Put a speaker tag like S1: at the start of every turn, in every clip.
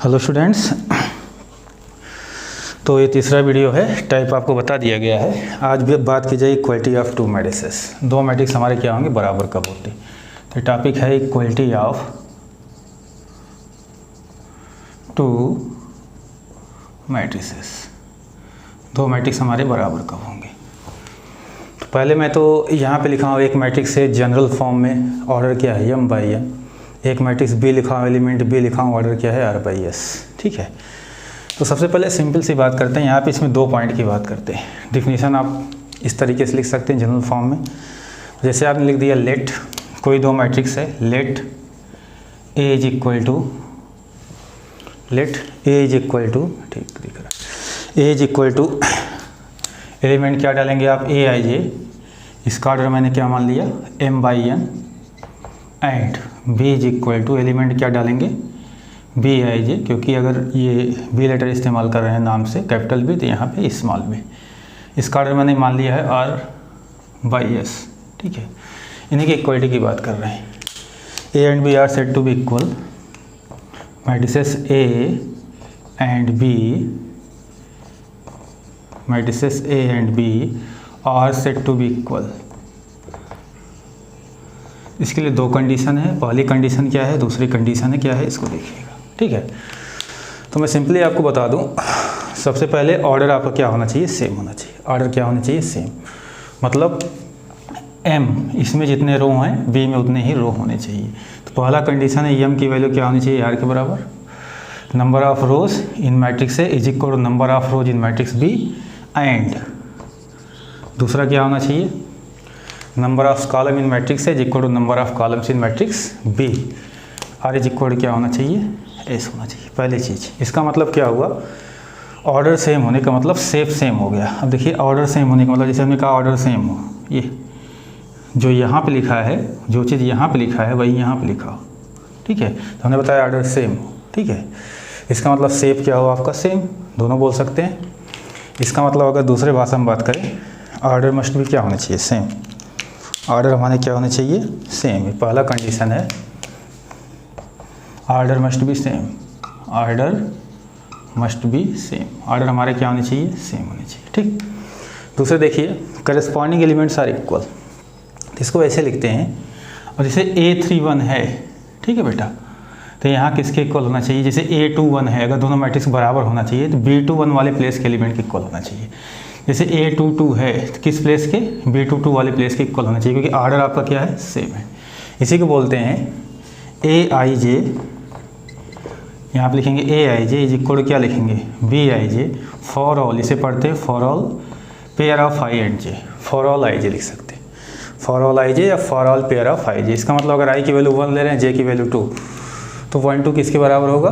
S1: Hello students, तो ये तीसरा वीडियो है। टाइप आपको बता दिया गया है। आज भी बात की जाए इक्वलिटी ऑफ टू मैट्रिसेस। दो मैट्रिक्स हमारे क्या होंगे, बराबर कब होते। तो टॉपिक है इक्वलिटी ऑफ टू मैट्रिसेस। दो मैट्रिक्स हमारे बराबर कब होंगे। तो पहले मैं तो यहाँ पे लिखा हूँ एक मैट्रिक्स है जनरल फॉर्म में, ऑर्डर क्या है m बाई n। एक मैट्रिक्स बी लिखा हूँ, एलिमेंट बी लिखा हूँ, ऑर्डर क्या है r बाई s। ठीक है, तो सबसे पहले सिंपल सी बात करते हैं। यहाँ पे इसमें दो पॉइंट की बात करते हैं। डिफिनीशन आप इस तरीके से लिख सकते हैं जनरल फॉर्म में। जैसे आपने लिख दिया लेट, कोई दो मैट्रिक्स है, let A is equal to, let A is equal to, ठीक दिख रहा है, A is equal to, element क्या डालेंगे आप, ए आई जे। इसका ऑर्डर मैंने क्या मान लिया, m by n। And b is equal to, element क्या डालेंगे, b आई जे, क्योंकि अगर ये b लेटर इस्तेमाल कर रहे हैं नाम से, कैपिटल B, तो यहाँ पे स्मॉल b। इसका ऑर्डर मैंने मान लिया है r बाई s। ठीक है, इन्हीं की इक्वलिटी की बात कर रहे हैं। a and b are set to be equal, matrices a and b, matrices a and b are set to be equal. इसके लिए दो कंडीशन है। पहली कंडीशन क्या है, दूसरी कंडीशन है क्या है, इसको देखिएगा। ठीक है, तो मैं सिंपली आपको बता दूं। सबसे पहले ऑर्डर आपका क्या होना चाहिए, सेम होना चाहिए। ऑर्डर क्या होना चाहिए, सेम। मतलब m इसमें जितने रो हैं b में उतने ही रो होने चाहिए। तो पहला कंडीशन है m की वैल्यू क्या होनी चाहिए, r के बराबर। Number of rows in matrix A is equal to number of rows in matrix b। And दूसरा क्या होना चाहिए, number of column in matrix is equal to number of columns in matrix B. R is equal क्या होना चाहिए, S होना चाहिए। पहली चीज़, इसका मतलब क्या हुआ, ऑर्डर सेम होने का मतलब सेप सेम हो गया। अब देखिए ऑर्डर सेम होने का मतलब, जैसे हमने कहा ऑर्डर सेम हो, ये जो यहाँ पे लिखा है, जो चीज़ यहाँ पे लिखा है वही यहाँ पे लिखा हो। ठीक है, तो हमने बताया ऑर्डर सेम हो। ठीक है, इसका मतलब सेप क्या हो आपका, सेम, दोनों बोल सकते हैं। इसका मतलब अगर दूसरे भाषा में बात करें, ऑर्डर मस्ट भी क्या होना चाहिए, सेम। ऑर्डर हमारे क्या होने चाहिए, सेम। ये पहला कंडीशन है, order must be same. Order must be same, order हमारे क्या होने चाहिए, सेम होने चाहिए। ठीक, दूसरे देखिए, करस्पॉन्डिंग एलिमेंट्स आर इक्वल। इसको ऐसे लिखते हैं, और जैसे A31 है, ठीक है बेटा, तो यहाँ किसके इक्वल होना चाहिए, जैसे A21 है, अगर दोनों मैट्रिक्स बराबर होना चाहिए तो B21 वाले प्लेस के एलिमेंट के इक्वल होना चाहिए। जैसे A22 है, तो किस प्लेस के, B22 वाले प्लेस के इक्वल होना चाहिए, क्योंकि ऑर्डर आपका क्या है, सेम है। इसी को बोलते हैं ए आई जे। यहाँ पे लिखेंगे A I J is equal क्या लिखेंगे, B I J for all. इसे पढ़ते हैं for all pair of I and J. For all I J लिख सकते हैं, फॉर ऑल आई जे या for all pair of I J. इसका मतलब अगर आई की वैल्यू 1 ले रहे हैं, जे की वैल्यू 2, तो 1 2 किसके बराबर होगा,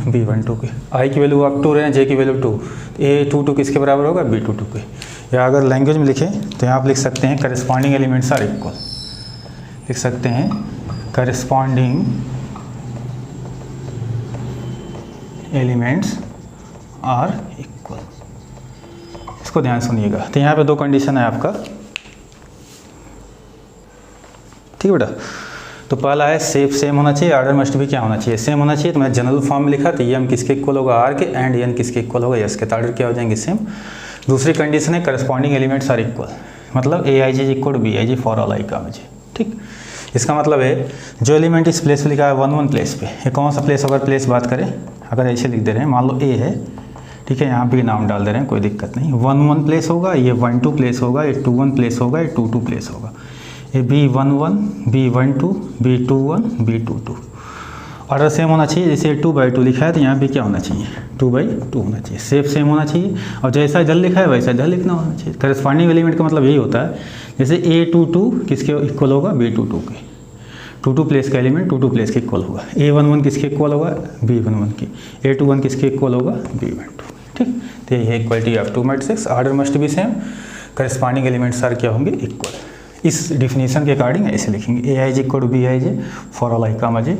S1: B12 के। आई की वैल्यू आप 2 रहे हैं, जे की वैल्यू 2, A22 किसके बराबर होगा, B22 के। या अगर लैंग्वेज में लिखें तो यहाँ आप लिख सकते हैं करस्पॉन्डिंग एलिमेंट्स आर इक्वल। लिख सकते हैं करस्पॉन्डिंग एलिमेंट्स आर इक्वल। इसको ध्यान सुनिएगा। तो यहाँ पे दो कंडीशन है आपका। ठीक है बेटा, तो पहला है सेप सेम होना चाहिए, ऑर्डर मस्ट भी क्या होना चाहिए, सेम होना चाहिए। तो मैं जनरल फॉर्म में लिखा, तो m किसके इक्वल होगा, r के, एंड n किसके इक्वल होगा, s के। तो ऑर्डर क्या हो जाएंगे, सेम। दूसरी कंडीशन है करस्पॉन्डिंग एलिमेंट्स आर इक्वल, मतलब a I J equal to b I J for all I का जे। ठीक, इसका मतलब है जो एलिमेंट इस प्लेस पे लिखा है 1 1 प्लेस पे, ये कौन सा प्लेस, अगर प्लेस बात करें, अगर ऐसे लिख दे रहे हैं, मान लो a है, ठीक है, यहाँ भी नाम डाल दे रहे हैं, कोई दिक्कत नहीं। 1 1 प्लेस होगा, ये 1 2 प्लेस होगा, ये 2 1 प्लेस होगा, ये 2 2 प्लेस होगा। ये B11, B12, B21, B22। Order same होना चाहिए। जैसे 2 बाई 2 लिखा है, तो यहाँ भी क्या होना चाहिए, 2 बाई 2 होना चाहिए। सेप सेम होना चाहिए, और जैसा इधर लिखा है वैसा इधर लिखना होना चाहिए। करस्पॉन्डिंग एलिमेंट का मतलब यही होता है, जैसे A22 किसके इक्वल होगा, B22 के। 2 2 प्लेस का एलिमेंट 2 2 प्लेस के इक्वल होगा। A11 किसके इक्वल होगा, B11 की। A21 किसके इक्वल होगा, B12। ठीक, तो यही है equality of two matrix. Order must be same, corresponding elements are क्या होंगे, इक्वल। इस डिफिनीशन के अकॉर्डिंग ऐसे लिखेंगे, A I J equal to B I J for all I comma J,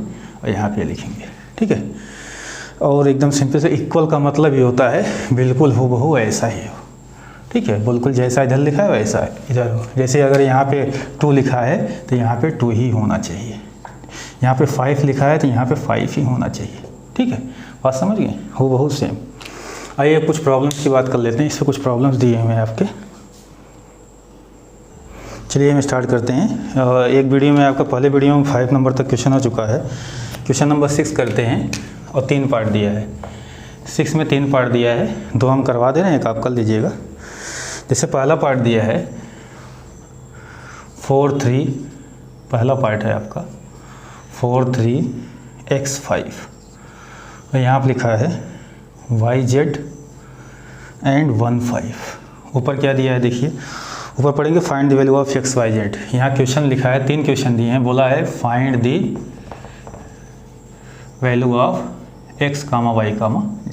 S1: और यहाँ पे लिखेंगे। ठीक है, और एकदम सिंपल से इक्वल का मतलब ये होता है बिल्कुल हूबहू ऐसा ही हो। ठीक है, बिल्कुल जैसा इधर लिखा है वैसा इधर हो। जैसे अगर यहाँ पे 2 लिखा है तो यहाँ पे 2 ही होना चाहिए, यहाँ पे 5 लिखा है तो यहाँ पे 5 ही होना चाहिए। ठीक है, बात समझ गए, हो बहुत सेम। आइए कुछ प्रॉब्लम्स की बात कर लेते हैं, इसमें कुछ प्रॉब्लम्स दिए हुए हैं आपके। चलिए हम स्टार्ट करते हैं। एक वीडियो में आपका, पहले वीडियो में 5 नंबर तक क्वेश्चन हो चुका है। क्वेश्चन नंबर 6 करते हैं और 3 पार्ट दिया है। 6 में 3 पार्ट दिया है, 2 हम करवा दे रहे हैं, एक आप कर लीजिएगा। जैसे पहला पार्ट दिया है 4-3, पहला पार्ट है आपका 4-3x5 और यहाँ पर लिखा है yz एंड 1-5। ऊपर क्या दिया है देखिए, ऊपर पढ़ेंगे find the value of x y z। यहाँ क्वेश्चन लिखा है, 3 क्वेश्चन दिए हैं, बोला है find the value of x, y,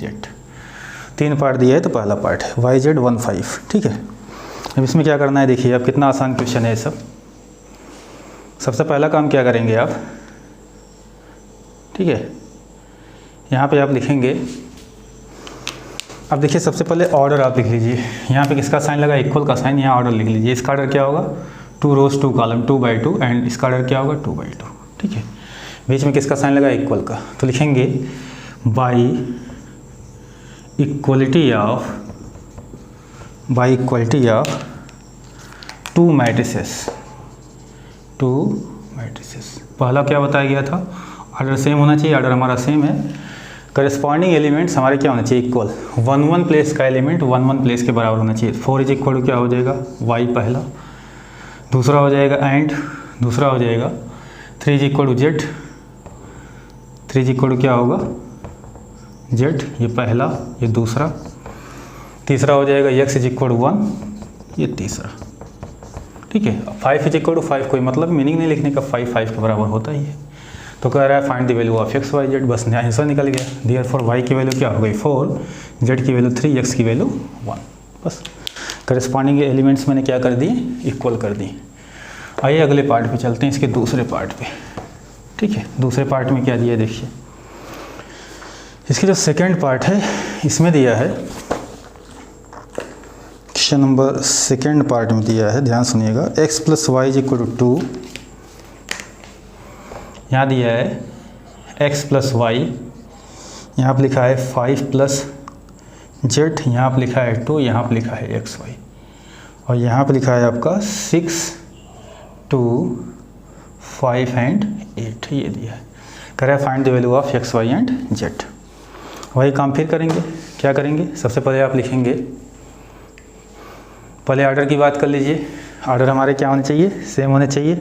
S1: z। 3 part दिया है, तो पहला पार्ट है yz 1-5, ठीक है। अब इसमें क्या करना है देखिए, अब कितना आसान क्वेश्चन है ये सब। सबसे पहला काम क्या करेंगे आप, ठीक है, यहाँ पे आप लिखेंगे। अब देखिए सबसे पहले ऑर्डर आप लिख लीजिए। यहाँ पे किसका साइन लगा, इक्वल का साइन, यहाँ ऑर्डर लिख लीजिए। इसका ऑर्डर क्या होगा 2 रोज 2 कॉलम 2/2 एंड इसका ऑर्डर क्या होगा 2/2, ठीक है। बीच में किसका साइन लगा, इक्वल का, तो लिखेंगे बाई इक्वलिटी ऑफ 2 मैट्रिसेस। पहला क्या बताया गया था, ऑर्डर सेम होना चाहिए, ऑर्डर हमारा सेम है। करस्पॉन्डिंग एलिमेंट्स हमारे क्या होना चाहिए, इक्वल। 1-1 प्लेस का एलिमेंट 1-1 प्लेस के बराबर होना चाहिए। 4 इज इक्वल टू क्या हो जाएगा y पहला, दूसरा हो जाएगा एंड, दूसरा हो जाएगा 3 is equal to z, 3 is equal to क्या होगा z, ये पहला, ये दूसरा, तीसरा हो जाएगा x इज इक्वल टू 1, ये तीसरा, ठीक है। 5 इज इक्वल टू 5 कोई मतलब मीनिंग नहीं लिखने का, 5 के बराबर होता ही है। तो कह रहा है find the value of x y z, बस आंसर निकल गया। देयरफॉर y की वैल्यू क्या हो गई 4, z की वैल्यू 3, x की वैल्यू 1। बस करस्पॉन्डिंग एलिमेंट्स मैंने क्या कर दिए, इक्वल कर दिए। आइए अगले पार्ट पे चलते हैं, इसके दूसरे पार्ट पे, ठीक है। दूसरे पार्ट में क्या दिया देखिए, इसके जो सेकेंड पार्ट है इसमें दिया है, क्वेश्चन नंबर सेकेंड पार्ट में दिया है, ध्यान सुनिएगा। x + y = 2, यहाँ दिया है x + y, यहाँ पर लिखा है 5 + z, यहाँ पर लिखा है 2, यहाँ पर लिखा है x y, और यहाँ पर लिखा है आपका 6, 2, 5 एंड 8, ये दिया है। कह रहा है find the value of x y and z। वही काम फिर करेंगे, क्या करेंगे, सबसे पहले आप लिखेंगे, पहले ऑर्डर की बात कर लीजिए। ऑर्डर हमारे क्या होने चाहिए, सेम होने चाहिए,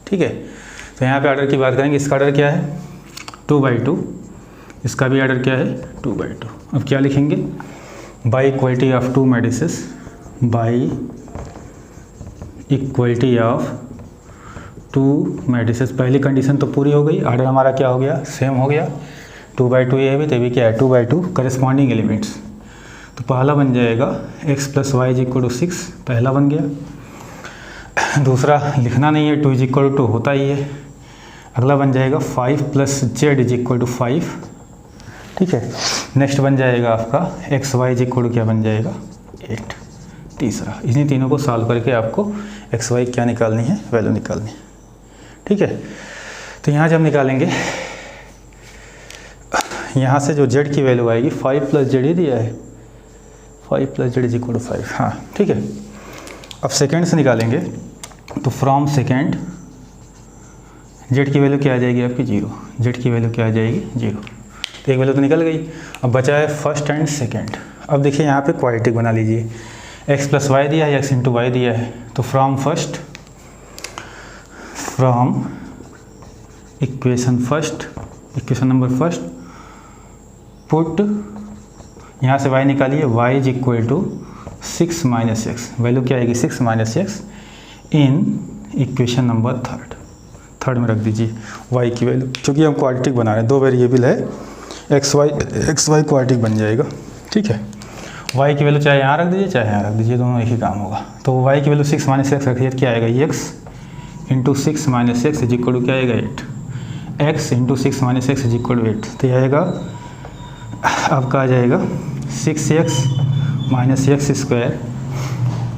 S1: ठीक है। तो यहाँ पे ऑर्डर की बात करेंगे। इसका ऑर्डर क्या है 2/2, इसका भी ऑर्डर क्या है 2/2। अब क्या लिखेंगे, by equality of 2 matrices, by equality of 2 matrices. पहली कंडीशन तो पूरी हो गई, ऑर्डर हमारा क्या हो गया, सेम हो गया। 2/2 ये भी, तो भी क्या है 2/2 करस्पॉन्डिंग एलिमेंट्स। तो पहला बन जाएगा x + y = 6, पहला बन गया। दूसरा लिखना नहीं है, 2 = 2 होता ही है। अगला बन जाएगा 5 + z = 5, ठीक है। नेक्स्ट बन जाएगा आपका x y = क्या बन जाएगा 8, तीसरा। इन्हीं तीनों को सॉल्व करके आपको x y क्या निकालनी है, वैल्यू निकालनी है, ठीक है। तो यहाँ जब निकालेंगे, यहाँ से जो z की वैल्यू आएगी 5 + z ही दिया है, 5 + z = 5, हाँ ठीक है। अब सेकेंड से निकालेंगे, तो फ्रॉम सेकेंड z की वैल्यू क्या आ जाएगी आपकी 0, z की वैल्यू क्या आ जाएगी 0। तो एक वैल्यू तो निकल गई। अब बचा है फर्स्ट एंड सेकेंड। अब देखिए यहाँ पे क्वाड्रेटिक बना लीजिए, x + y दिया है, x × y दिया है, तो from equation number first put, यहाँ से y निकालिए, y = 6 - x, वैल्यू क्या आएगी 6 - x in equation number third में रख दीजिए y की वैल्यू, क्योंकि हम क्वाड्रेटिक बना रहे हैं, 2 वेरिएबल है, x y क्वाड्रेटिक बन जाएगा, ठीक है। y की वैल्यू चाहे यहाँ रख दीजिए चाहे यहाँ रख दीजिए, दोनों एक ही काम होगा। तो y की वैल्यू 6 - x रखिए, क्या आएगा x × 6 - x = क्या आएगा 8, x × 6 - x = 8। तो यह आएगा आपका, आ जाएगा 6x - x²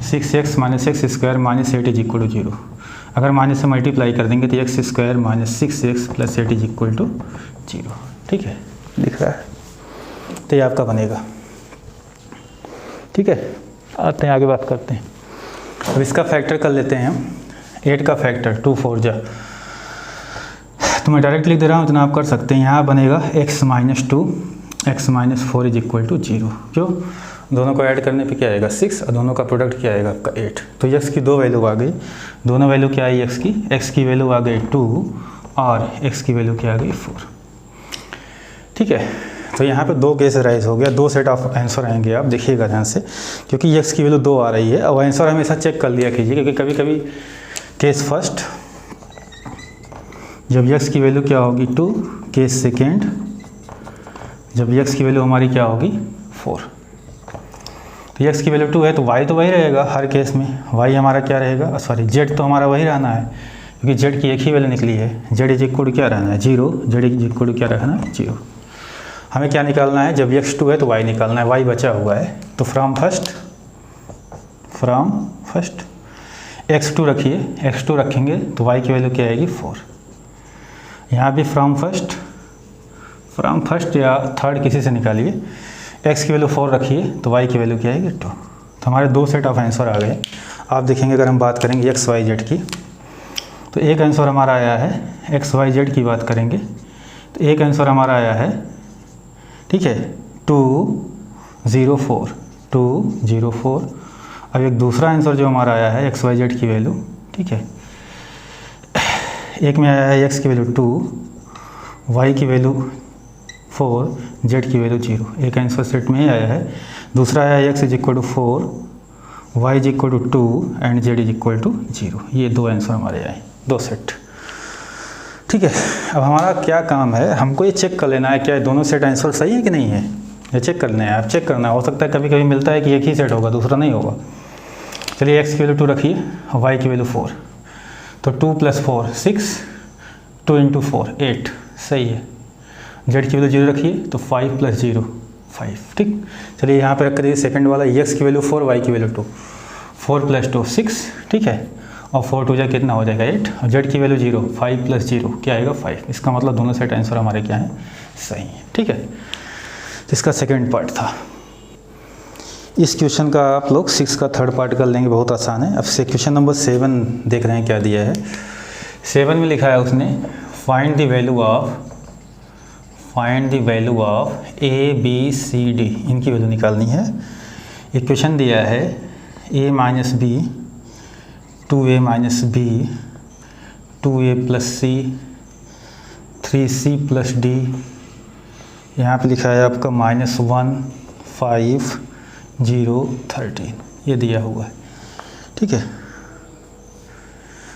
S1: 6x - x² - 8 = 0। अगर माइनस से मल्टीप्लाई कर देंगे तो X square minus 6x plus 8 is equal to 0। ठीक है, दिख रहा है, तो ये आपका बनेगा। ठीक है, आते हैं आगे बात करते हैं। अब इसका फैक्टर कर लेते हैं हम, 8 का फैक्टर 2 4 जा, तो मैं डायरेक्ट लिख दे रहा हूँ, इतना आप कर सकते हैं। यहाँ बनेगा x minus 2 x minus 4 is equal to 0। क्यों? दोनों को ऐड करने पे क्या आएगा 6 और दोनों का प्रोडक्ट क्या आएगा आपका 8। तो x की दो वैल्यू आ गई, दोनों वैल्यू क्या आई x की वैल्यू आ गई 2 और x की वैल्यू क्या आ गई 4। ठीक है, तो यहाँ पे दो केस राइज हो गया, दो सेट ऑफ आंसर आएंगे, आप देखिएगा ध्यान से, क्योंकि x की वैल्यू 2 आ रही है। अब आंसर हमेशा चेक कर लिया कीजिए, क्योंकि कभी कभी केस फर्स्ट जब x की वैल्यू क्या होगी 2, केस सेकेंड जब x की वैल्यू हमारी क्या होगी 4। तो x की वैल्यू 2 है तो y तो वही रहेगा हर केस में, y हमारा क्या रहेगा, सॉरी z तो हमारा वही रहना है, क्योंकि z की एक ही वैल्यू निकली है। z इज इक्वल टू क्या रहना है 0, z इज इक्वल टू क्या रहना है 0। हमें क्या निकालना है, जब x 2 है तो y निकालना है, y बचा हुआ है। तो फ्रॉम फर्स्ट x2 रखिए, x2 रखेंगे तो y की वैल्यू क्या आएगी 4। यहाँ भी फ्रॉम फर्स्ट या थर्ड किसी से निकालिए, x की वैल्यू 4 रखिए तो y की वैल्यू क्या आएगी 2। तो हमारे दो सेट ऑफ आंसर आ गए। आप देखेंगे अगर हम बात करेंगे x y z की, तो एक आंसर हमारा आया है x y z की बात करेंगे तो एक आंसर हमारा आया है, ठीक है 204। अब एक दूसरा आंसर जो हमारा आया है x y z की वैल्यू, ठीक है, एक में आया है x की वैल्यू 2, y की वैल्यू 4, z की वैल्यू 0। एक आंसर सेट में ही आया है। दूसरा आया है x is equal to 4, y is equal to 2 and z is equal to 0। ये दो आंसर हमारे आए, दो सेट। ठीक है, अब हमारा क्या काम है, हमको ये चेक कर लेना है क्या दोनों सेट आंसर सही है कि नहीं है, ये चेक करना है। आप चेक करना हो सकता है कभी कभी मिलता है कि एक ही सेट होगा दूसरा नहीं होगा। चलिए x की वैल्यू 2 रखिए, y की वैल्यू 4, तो 2 + 4 6, 2 × 4 8, सही है। z की वैल्यू 0 रखिए तो 5 + 0 5। ठीक, चलिए यहाँ पर रख कर सेकंड वाला x की वैल्यू 4, y की वैल्यू 2, 4 + 2 6, ठीक है, और 4 2 जा कितना हो जाएगा 8, और z की वैल्यू 0, 5 + 0 क्या आएगा 5। इसका मतलब दोनों सेट आंसर हमारे क्या हैं, सही है। ठीक है, इसका सेकंड पार्ट था। इस क्वेश्चन का आप लोग 6 का थर्ड पार्ट कर लेंगे, बहुत आसान है। अब से क्वेश्चन नंबर 7 देख रहे हैं क्या दिया है। 7 में लिखा है उसने find the value of a b c d, इनकी वैल्यू निकालनी है। एक क्वेश्चन दिया है a - b, 2a - b, 2a + c, 3c + d, यहाँ पे लिखा है आपका -1 5 0 13, ये दिया हुआ है। ठीक है,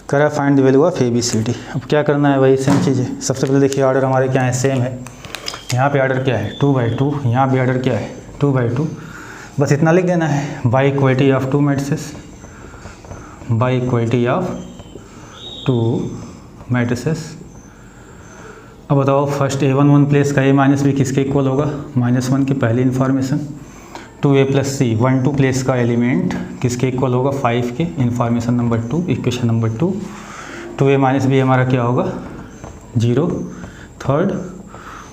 S1: कह रहा है find the value of A B C D. अब क्या करना है, वही सेम चीज़ है। सबसे पहले देखिए ऑर्डर हमारे क्या है, सेम है। यहाँ पे ऑर्डर क्या है 2/2, यहाँ भी ऑर्डर क्या है 2/2। बस इतना लिख देना है, by equality of 2 matrices, by equality of 2 matrices. अब बताओ फर्स्ट a1 प्लेस का a - b किसके इक्वल होगा, -1 की पहली इन्फॉर्मेशन। 2a + c 1 2 प्लेस का एलिमेंट किसके इक्वल होगा 5 के, information number 2, equation number 2। 2a - b हमारा क्या होगा 0 थर्ड,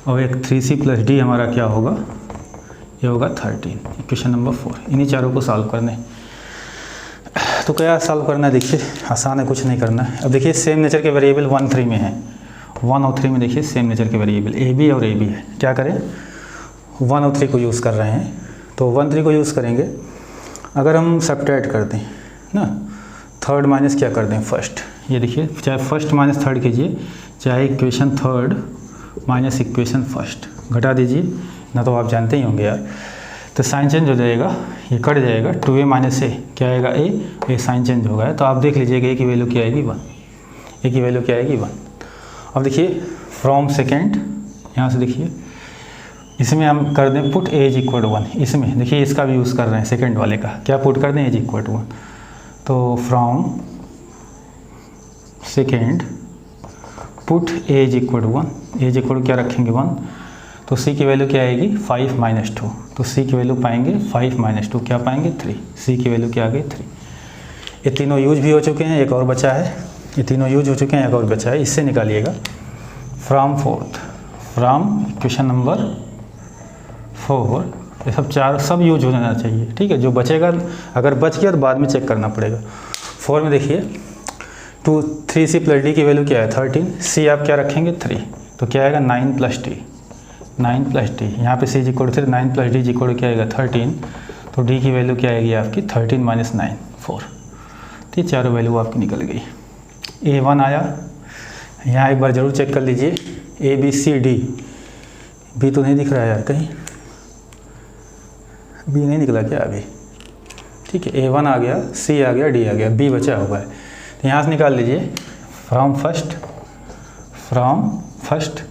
S1: और एक 3c + d हमारा क्या होगा, ये होगा 13, इक्वेशन नंबर 4। इन्हीं चारों को सॉल्व करने। तो क्या सॉल्व करना है, देखिए आसान है, कुछ नहीं करना है। अब देखिए सेम नेचर के वेरिएबल 1 3 में है, 1 और 3 में देखिए सेम नेचर के वेरिएबल a b और a b है। क्या करें, 1 और 3 को यूज़ कर रहे हैं, तो 1 3 को यूज़ करेंगे। अगर हम सब्ट्रैक्ट कर दें ना, थर्ड माइनस क्या कर दें फर्स्ट, ये देखिए चाहे फर्स्ट माइनस थर्ड कीजिए, चाहे equation third minus equation first, घटा दीजिए ना, तो आप जानते ही होंगे यार। तो साइन चेंज हो जाएगा, ये कट जाएगा, 2a - a क्या आएगा a साइन चेंज होगा। तो आप देख लीजिएगा a की वैल्यू क्या आएगी 1, a की वैल्यू क्या आएगी 1। अब देखिए फ्रॉम सेकेंड, यहाँ से देखिए इसमें हम कर दें पुट a = 1। इसमें देखिए इसका भी यूज़ कर रहे हैं सेकेंड वाले का, क्या पुट कर दें a = 1। तो from second put a = 1, a क्या रखेंगे 1, तो c की वैल्यू क्या आएगी 5 - 2, तो c की वैल्यू पाएंगे 5 - 2 क्या पाएंगे 3, c की वैल्यू क्या आ गई 3। ये तीनों यूज भी हो चुके हैं, एक और बचा है ये तीनों यूज हो चुके हैं, एक और बचा है, इससे निकालिएगा फ्रॉम इक्वेशन नंबर 4। ये सब चार सब यूज हो जाना चाहिए, ठीक है। जो बचेगा अगर बच गया तो बाद में चेक करना पड़ेगा। 4 में देखिए 3c + d की वैल्यू क्या है 13, c आप क्या रखेंगे 3, तो क्या आएगा 9 + d, 9 + d, यहाँ पे c = 3, 9 + d क्या आएगा 13, तो d की वैल्यू क्या आएगी आपकी 13 - 9 4। तो ये चारों वैल्यू आपकी निकल गई। A1 आया, यहाँ एक बार ज़रूर चेक कर लीजिए A B C D, B तो नहीं दिख रहा है यार, कहीं B नहीं निकला क्या अभी, ठीक है। A1 आ गया, C आ गया, D आ गया, B बचा हुआ है। तो यहाँ से निकाल लीजिए फ्रॉम फर्स्ट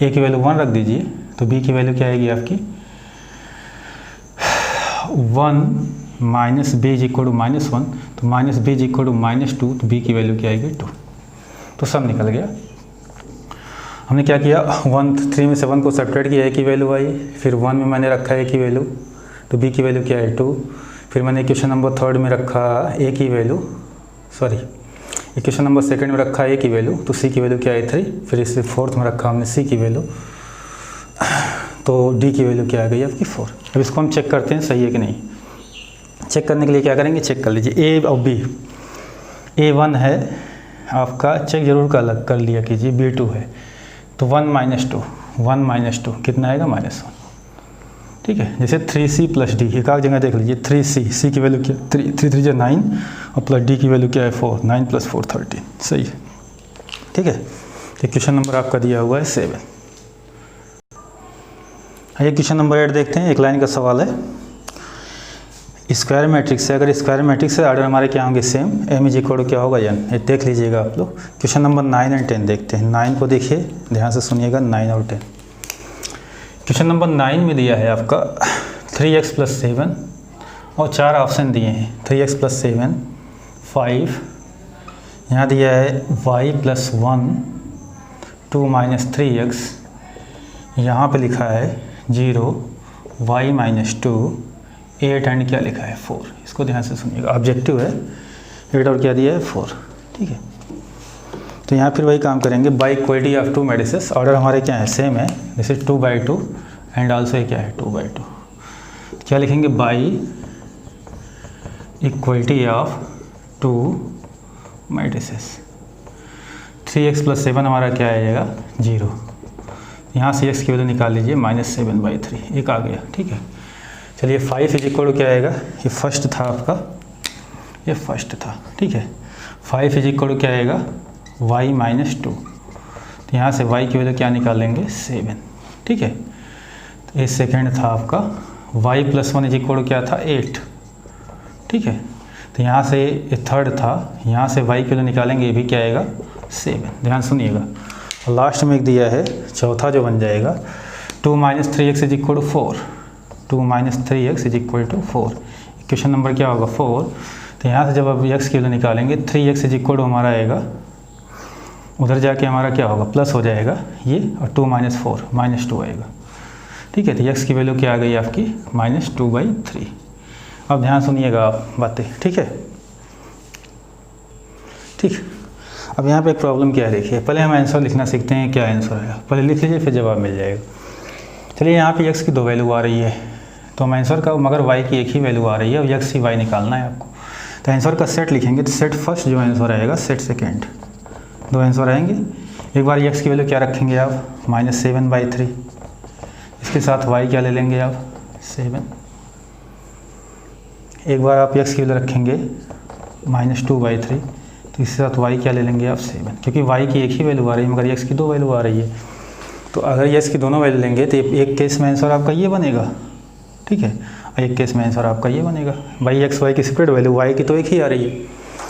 S1: A की वैल्यू 1 रख दीजिए, तो B की वैल्यू क्या आएगी आपकी 1 - B = -1, तो -B = -2, तो B की वैल्यू क्या आएगी 2। तो सब निकल गया। हमने क्या किया 3 में से 1 को सब्ट्रैक्ट किया, A की वैल्यू आई, फिर 1 में मैंने रखा A की वैल्यू, तो B की वैल्यू क्या है 2, फिर मैंने इक्वेशन नंबर 3 में रखा A की वैल्यू, इक्वेशन नंबर 2 में रखा A की वैल्यू, तो C की वैल्यू क्या है 3, फिर इसे 4th में रखा हमने C की वैल्यू, तो D की वैल्यू क्या आ गई आपकी 4। अब इसको हम चेक करते हैं सही है कि नहीं। चेक करने के लिए क्या करेंगे, चेक कर लीजिए A और B। A1 है आपका, चेक जरूर कर लिया कीजिए, B2 है, तो 1 - 2 कितना आएगा -1, ठीक है। जैसे 3c + d, एक आध जगह देख लीजिए 3c की वैल्यू क्या 3 3 = 9 और प्लस d की वैल्यू क्या है 4, 9 + 4 13, सही है, ठीक है। तो क्वेश्चन नंबर आपका दिया हुआ है 7। आइए क्वेश्चन नंबर 8 देखते हैं। एक लाइन का सवाल है, स्क्वायर मैट्रिक्स है, अगर स्क्वायर मैट्रिक्स है ऑर्डर हमारे क्या होंगे सेम, m = क्या होगा n, ये देख लीजिएगा आप लोग। क्वेश्चन नंबर 9 और 10 देखते हैं। 9 को देखिए ध्यान से सुनिएगा, 9 और 10। क्वेश्चन नंबर 9 में दिया है आपका 3x + 7 और 4 ऑप्शन दिए हैं, 3x + 7 5, यहाँ दिया है y + 1 2 - 3x, यहाँ पे लिखा है 0 y - 2 8 एंड क्या लिखा है 4। इसको ध्यान से सुनिएगा, ऑब्जेक्टिव है 8 और क्या दिया है 4, ठीक है। तो यहाँ फिर वही काम करेंगे, by equality of 2 matrices, order हमारे क्या है सेम है, जैसे 2/2 एंड आल्सो ये क्या है 2/2। क्या लिखेंगे, by equality of 2 matrices. 3x + 7 हमारा क्या आएगा 0, यहाँ से x की वैल्यू निकाल लीजिए -7/3, एक आ गया, ठीक है। चलिए 5 = क्या आएगा, ये फर्स्ट था आपका, ये फर्स्ट था, ठीक है। 5 = क्या आएगा y - 2, तो यहाँ से y की वैल्यू क्या निकालेंगे 7, ठीक है। तो ये सेकेंड था आपका, y + 1 = क्या था 8, ठीक है। तो यहाँ से ये थर्ड था, यहाँ से y की वैल्यू निकालेंगे, ये भी क्या आएगा 7, ध्यान सुनिएगा। और लास्ट में एक दिया है चौथा जो बन जाएगा 2 - 3x = 4, 2 - 3x = 4, क्वेश्चन नंबर क्या होगा 4। तो यहाँ से जब आप x की वैल्यू निकालेंगे 3x = हमारा आएगा, उधर जाके हमारा क्या होगा प्लस हो जाएगा ये, और 2 - 4 -2 आएगा, ठीक है। तो x की वैल्यू क्या आ गई आपकी -2/3। अब ध्यान सुनिएगा आप बातें, ठीक है, ठीक। अब यहाँ पे एक प्रॉब्लम क्या है देखिए, पहले हम आंसर लिखना सीखते हैं, क्या आंसर आएगा पहले लिख लीजिए फिर जवाब मिल जाएगा। चलिए यहाँ पे x की 2 वैल्यू आ रही है, तो हम आंसर का मगर y की एक ही वैल्यू आ रही है, और x की y निकालना है आपको। तो आंसर का सेट लिखेंगे, तो सेट फर्स्ट जो आंसर आएगा, सेट सेकेंड, 2 आंसर आएंगे। एक बार x की वैल्यू क्या रखेंगे आप -7/3, इसके साथ y क्या ले लेंगे आप 7। एक बार आप x की वैल्यू रखेंगे -2/3, तो इसके साथ y क्या ले लेंगे आप 7, क्योंकि y की एक ही वैल्यू आ रही है मगर x की 2 वैल्यू आ रही है। तो अगर x की दोनों वैल्यू लेंगे तो एक केस में आंसर आपका ये बनेगा, ठीक है, और एक केस में आंसर आपका ये बनेगा। भाई x y की सेपरेट वैल्यू, y की तो एक ही आ रही है।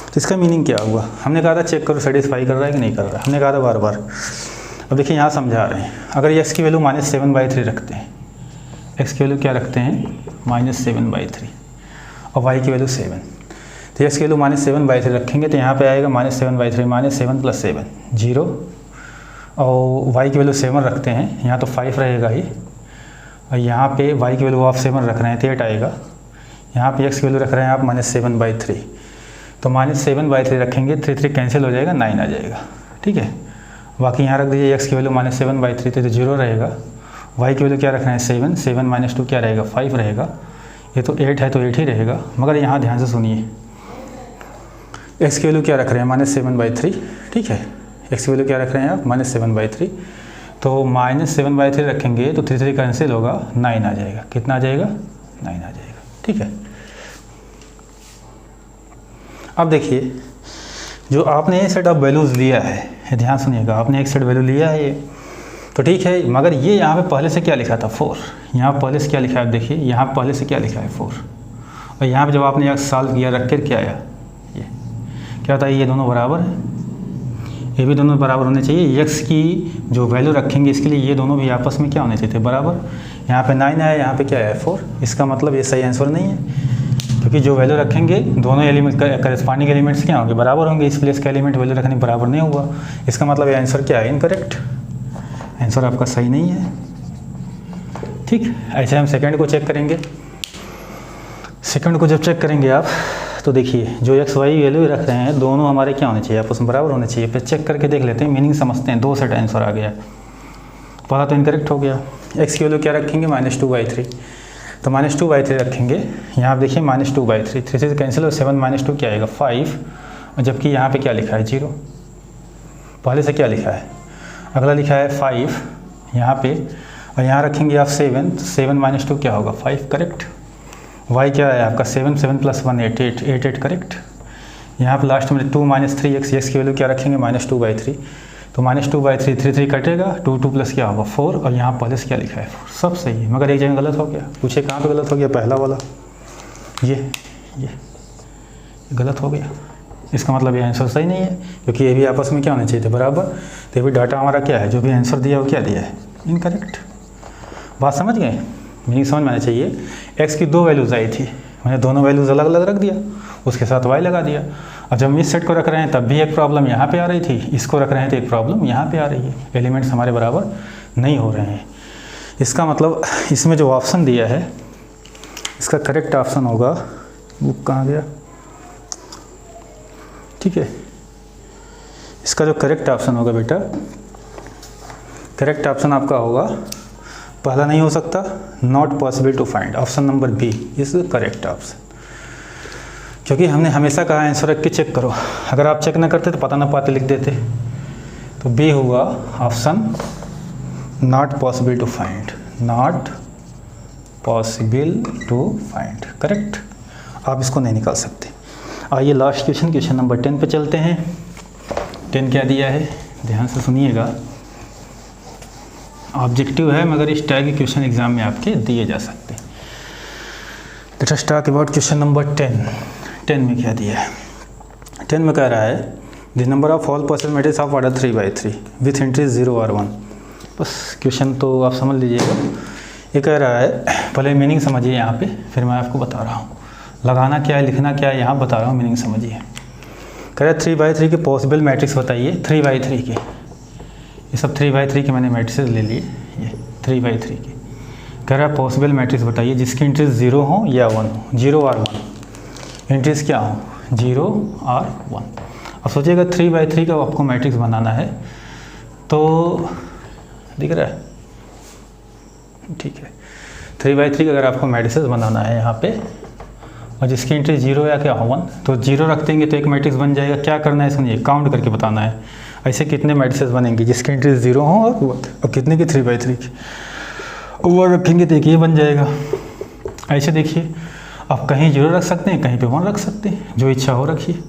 S1: तो इसका मीनिंग क्या हुआ, हमने कहा था चेक करो सेटिस्फाई कर रहा है कि नहीं कर रहा है, हमने कहा था बार बार। अब देखिए यहाँ समझा रहे हैं, अगर x की वैल्यू -7/3 रखते हैं, x की वैल्यू क्या रखते हैं -7/3 और y की वैल्यू 7, तो x की वैल्यू -7/3 रखेंगे तो यहाँ पे आएगा -7/3 -7 + 7 0, और y की वैल्यू 7 रखते हैं, यहाँ तो 5 रहेगा ही, और यहाँ पे y की वैल्यू आप 7 रख रहे हैं तो 8 आएगा। यहाँ पे x की वैल्यू रख रहे हैं आप -7/3, तो -7/3 रखेंगे, 3 कैंसिल हो जाएगा, 9 आ जाएगा। ठीक है, बाकी यहाँ रख दीजिए x की वैल्यू -7/3 तो 0 रहेगा। y की वैल्यू क्या रखना है 7, 7 - 2 क्या रहेगा 5 रहेगा। ये तो 8 है तो 8 ही रहेगा, मगर यहाँ ध्यान से सुनिए x की वैल्यू क्या रख रहे हैं -7/3। ठीक है, x की वैल्यू क्या रख रहे हैं आप -7/3, तो -7/3 रखेंगे तो 3 कैंसिल होगा, 9 आ जाएगा। कितना आ जाएगा 9 आ जाएगा। ठीक है, अब देखिए जो आपने ये सेट ऑफ वैल्यूज़ लिया है, ध्यान सुनिएगा, आपने एक सेट वैल्यू लिया है ये तो ठीक है, मगर ये यहाँ पे पहले से क्या लिखा था 4, यहाँ पहले से क्या लिखा है आप देखिए, यहाँ पहले से क्या लिखा है 4, और यहाँ पे जब आपने एक सॉल्व किया रख कर क्या आया, ये क्या होता है, ये दोनों बराबर है, ये भी दोनों बराबर होने चाहिए। x की जो वैल्यू रखेंगे इसके लिए ये दोनों भी आपस में क्या होने चाहिए थे बराबर। यहाँ पे 9 आया, यहाँ पे क्या आया 4, इसका मतलब ये सही आंसर नहीं है, क्योंकि जो वैल्यू रखेंगे दोनों एलिमेंट करस्पॉन्डिंग एलिमेंट्स क्या होंगे बराबर होंगे, इस प्लेस का एलिमेंट वैल्यू रखने बराबर नहीं हुआ, इसका मतलब ये आंसर क्या है इनकरेक्ट, आंसर आपका सही नहीं है। ठीक, ऐसे हम सेकंड को चेक करेंगे। सेकंड को जब चेक करेंगे आप तो देखिए जो x y वैल्यू रख रहे हैं दोनों हमारे क्या होने चाहिए आपस में बराबर होने चाहिए। फिर चेक करके देख लेते हैं, मीनिंग समझते हैं। 2 सेट आंसर आ गया, पहला तो इनकरेक्ट हो गया। x की वैल्यू क्या रखेंगे -2/3, तो -2/3 रखेंगे। यहाँ आप देखिए -2/3, 3 से कैंसिल और 7 - 2 क्या आएगा 5, और जबकि यहाँ पे क्या लिखा है 0, पहले से क्या लिखा है, अगला लिखा है 5 यहाँ पे, और यहाँ रखेंगे आप 7, तो 7 - 2 क्या होगा 5, करेक्ट। y क्या है आपका 7, 7 + 1 8, 8 करेक्ट। यहाँ पे लास्ट में 2 - 3x की वैल्यू क्या रखेंगे -2/3, तो -2/3 3 कटेगा, 2 प्लस क्या होगा 4, और यहाँ पहले से क्या लिखा है 4, सब सही है, मगर एक जगह गलत हो गया। पूछे कहाँ पे गलत हो गया, पहला वाला ये गलत हो गया, इसका मतलब ये आंसर सही नहीं है, क्योंकि ये भी आपस में क्या होने चाहिए थे बराबर। तो ये भी डाटा हमारा क्या है, जो भी आंसर दिया वो क्या दिया है इनकरेक्ट। बात समझ गए, मीनिंग समझ में आना चाहिए। x की 2 वैल्यूज़ आई थी, मैंने दोनों वैल्यूज़ अलग अलग रख दिया, उसके साथ y लगा दिया। अब जब हम इस सेट को रख रहे हैं तब भी एक प्रॉब्लम यहाँ पे आ रही थी, इसको रख रहे हैं तो एक प्रॉब्लम यहाँ पे आ रही है, एलिमेंट्स हमारे बराबर नहीं हो रहे हैं। इसका मतलब इसमें जो ऑप्शन दिया है इसका करेक्ट ऑप्शन होगा, बुक कहाँ गया, ठीक है, इसका जो करेक्ट ऑप्शन होगा बेटा, करेक्ट ऑप्शन आपका होगा, पहला नहीं हो सकता, not possible to find, option number B is correct option. क्योंकि हमने हमेशा कहा आंसर रख के चेक करो, अगर आप चेक ना करते तो पता ना पाते लिख देते, तो बी होगा option not possible to find, not possible to find, correct. आप इसको नहीं निकाल सकते। आइए लास्ट क्वेश्चन, क्वेश्चन नंबर 10 पे चलते हैं। 10 क्या दिया है, ध्यान से सुनिएगा, ऑब्जेक्टिव है मगर इस टाइप के क्वेश्चन एग्जाम में आपके दिए जा सकते हैं। Let us talk about question number 10। 10 में क्या दिया है, 10 में कह रहा है the number of all possible matrix of order 3/3 with entries 0 और 1। बस क्वेश्चन तो आप समझ लीजिएगा। ये कह रहा है, पहले मीनिंग समझिए यहाँ पे, फिर मैं आपको बता रहा हूँ, लगाना क्या है लिखना क्या है यहाँ बता रहा हूँ, मीनिंग समझिए। कह रहा है 3/3 के पॉसिबल मैट्रिक्स बताइए, 3/3 के, ये सब 3/3 के मैंने मैट्रिक्स ले लिए, ये 3/3 के। कह रहा है पॉसिबल मैट्रिक्स बताइए जिसकी एंट्रीज 0 हो या 1 हो, 0 और 1, एंट्रीज क्या हो 0 और 1। अब सोचिएगा 3/3 का आपको मैट्रिक्स बनाना है, तो दिख रहा है, ठीक है, 3/3 का अगर आपको मैट्रिक्स बनाना है यहाँ पे, और जिसकी एंट्री 0 या क्या हो 1, तो 0 रख देंगे तो एक मैट्रिक्स बन जाएगा। क्या करना है सुनिए, काउंट करके बताना है, ऐसे कितने मैट्रिक्स बनेंगे जिसकी एंट्री 0 हो और 1, और कितने की 3/3 की, वो रखेंगे तो एक ये बन जाएगा। ऐसे देखिए, आप कहीं 0 रख सकते हैं, कहीं पे 1 रख सकते हैं, जो इच्छा हो रखिए।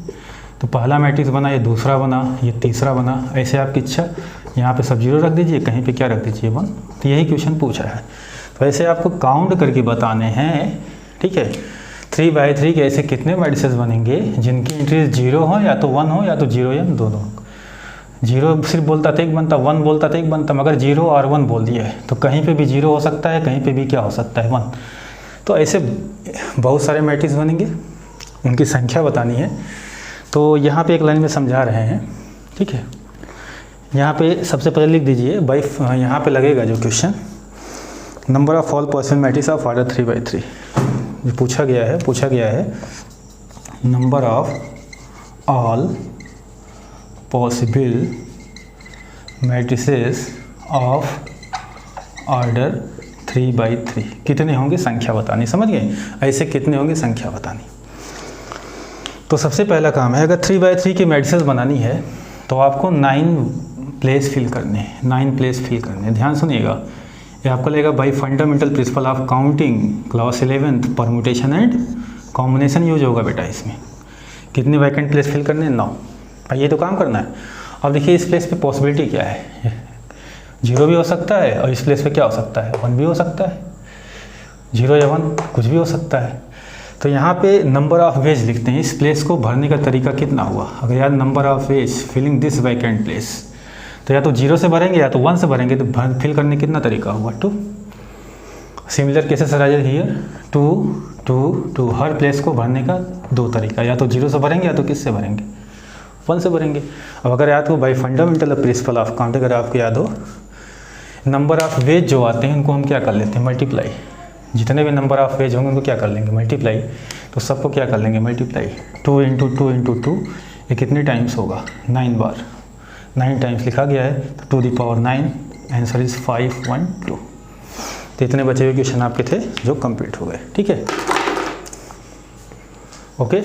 S1: तो पहला मैट्रिक्स बना, ये दूसरा बना, ये तीसरा बना, ऐसे आपकी इच्छा। यहाँ पे सब 0 रख दीजिए, कहीं पे क्या रख दीजिए 1। तो यही क्वेश्चन पूछा है, तो ऐसे आपको काउंट करके बताने हैं, ठीक है। 3/3 के ऐसे कितने मैट्रिक्स बनेंगे जिनकी एंट्री 0 हो या तो 1 हो या तो 0 या दोनों। 0 सिर्फ बोलता तो एक बनता, 1 बोलता तो एक बनता, मगर 0 और 1 बोल दिया है, तो कहीं पे भी 0 हो सकता है, कहीं पे भी क्या हो सकता है 1। तो ऐसे बहुत सारे मैट्रिक्स बनेंगे, उनकी संख्या बतानी है। तो यहाँ पे एक लाइन में समझा रहे हैं, ठीक है। यहाँ पे सबसे पहले लिख दीजिए बाई, यहाँ पे लगेगा जो question, number of all possible matrix of order 3/3 जो पूछा गया है number of all possible matrices of order 3/3। कितने होंगे संख्या बतानी, समझ गए? ऐसे कितने होंगे संख्या बतानी। तो सबसे पहला काम है, अगर 3/3 की मैट्रिसेस बनानी है तो आपको 9 प्लेस फिल करने हैं, 9 प्लेस फिल करने हैं। ध्यान सुनिएगा, ये आपको लगेगा by fundamental principle of counting class 11th permutation and combination use होगा बेटा। इसमें कितने वैकेंट प्लेस फिल करने हैं? 9। भाई ये तो काम करना है। अब देखिए इस प्लेस पे पॉसिबिलिटी क्या है, 0 भी हो सकता है और इस प्लेस पे क्या हो सकता है, 1 भी हो सकता है। 0 या 1 कुछ भी हो सकता है। तो यहाँ पे नंबर ऑफ वेज लिखते हैं, इस प्लेस को भरने का तरीका कितना हुआ। अगर यार number of ways filling this vacant place, तो या तो 0 से भरेंगे या तो 1 से भरेंगे, तो फिल करने कितना तरीका हुआ, 2। Similar cases arise here, 2 her place को भरने का 2 तरीका, या तो 0 से भरेंगे या तो किससे भरेंगे, 1 से भरेंगे। अब अगर याद हो by fundamental principle of count, अगर आपको याद हो नंबर ऑफ वेज जो आते हैं उनको हम क्या कर लेते हैं, मल्टीप्लाई। जितने भी नंबर ऑफ वेज होंगे उनको क्या कर लेंगे, मल्टीप्लाई। तो सबको क्या कर लेंगे, मल्टीप्लाई। 2 × 2 × 2 ये कितने टाइम्स होगा, 9 बार। 9 टाइम्स लिखा गया है, तो 2⁹, आंसर इज 512। तो इतने बचे हुए क्वेश्चन आपके थे जो कंप्लीट हो गए, ठीक है, ओके।